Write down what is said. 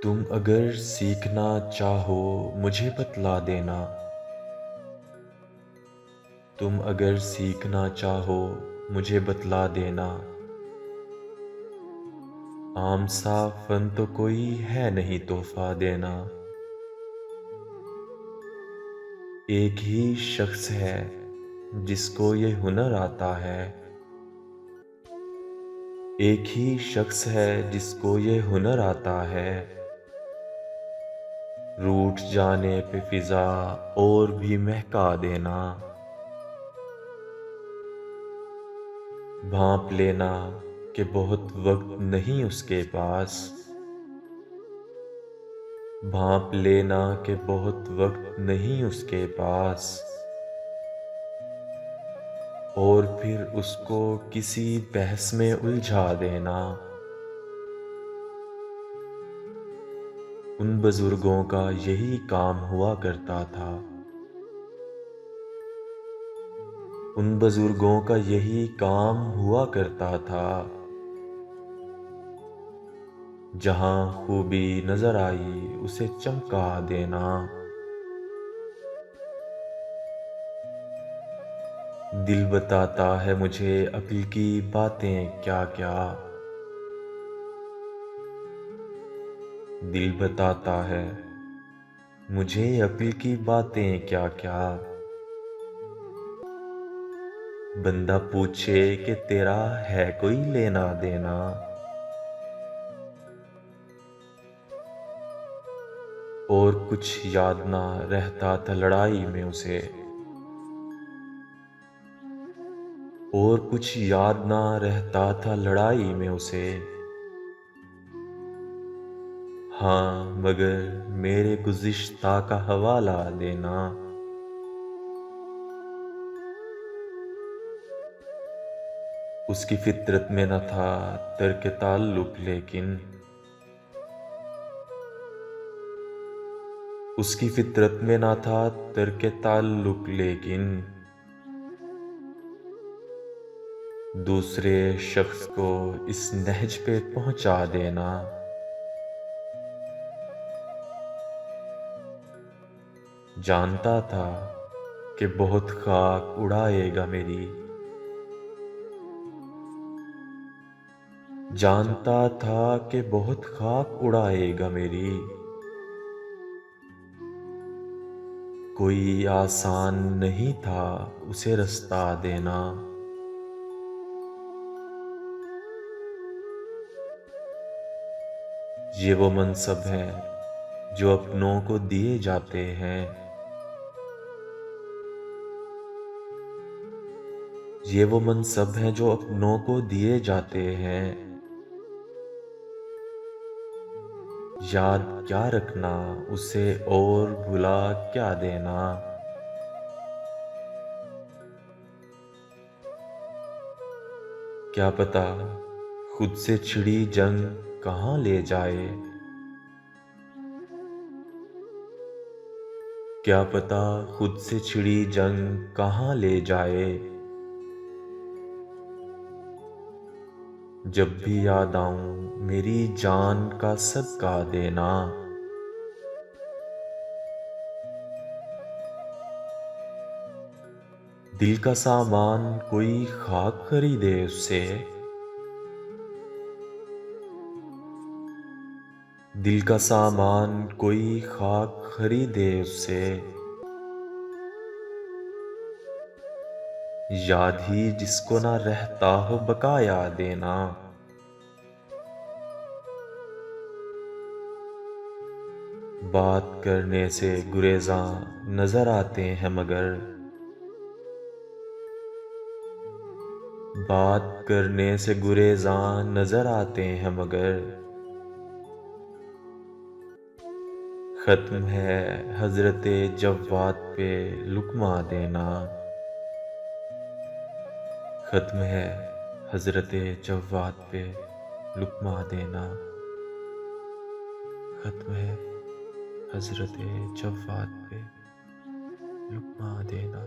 تم اگر سیکھنا چاہو مجھے بتلا دینا، تم اگر سیکھنا چاہو مجھے بتلا دینا، عام سا فن تو کوئی ہے نہیں تحفہ دینا۔ ایک ہی شخص ہے جس کو یہ ہنر آتا ہے، ایک ہی شخص ہے جس کو یہ ہنر آتا ہے، روٹھ جانے پہ فضا اور بھی مہکا دینا، بھانپ لینا کہ بہت وقت نہیں اس کے پاس، بھانپ لینا کہ بہت وقت نہیں اس کے پاس، اور پھر اس کو کسی بحث میں الجھا دینا۔ ان بزرگوں کا یہی کام ہوا کرتا تھا، ان بزرگوں کا یہی کام ہوا کرتا تھا، جہاں خوبی نظر آئی اسے چمکا دینا۔ دل بتاتا ہے مجھے عقل کی باتیں کیا کیا، دل بتاتا ہے مجھے عقل کی باتیں کیا کیا، بندہ پوچھے کہ تیرا ہے کوئی لینا دینا، اور کچھ یاد نہ رہتا تھا لڑائی میں اسے، اور کچھ یاد نہ رہتا تھا لڑائی میں اسے، ہاں مگر میرے گزشتہ کا حوالہ دینا۔ اس کی فطرت میں نہ تھا ترک تعلق، لیکن اس کی فطرت میں نہ تھا ترک تعلق، لیکن دوسرے شخص کو اس نہج پہ پہنچا دینا۔ جانتا تھا کہ بہت خاک اڑائے گا میری، جانتا تھا کہ بہت خاک اڑائے گا میری، کوئی آسان نہیں تھا اسے رستہ دینا۔ یہ وہ منصب ہیں جو اپنوں کو دیے جاتے ہیں، یہ وہ منصب ہیں جو اپنوں کو دیے جاتے ہیں، یاد کیا رکھنا اسے اور بھلا کیا دینا۔ کیا پتہ خود سے چھڑی جنگ کہاں لے جائے، کیا پتہ خود سے چھڑی جنگ کہاں لے جائے، جب بھی یاد آؤں میری جان کا صدقہ دینا۔ دل کا سامان کوئی خاک خریدے اس سے، دل کا سامان کوئی خاک خریدے اس سے، یاد ہی جس کو نہ رہتا ہو بقایا دینا۔ بات کرنے سے گریزاں نظر آتے ہیں مگر، بات کرنے سے گریزاں نظر آتے ہیں مگر، ختم ہے حضرت جواد پہ لقمہ دینا، ختم ہے حضرت جواد پہ لقمہ دینا، ختم ہے حضرت جواد پہ لقمہ دینا۔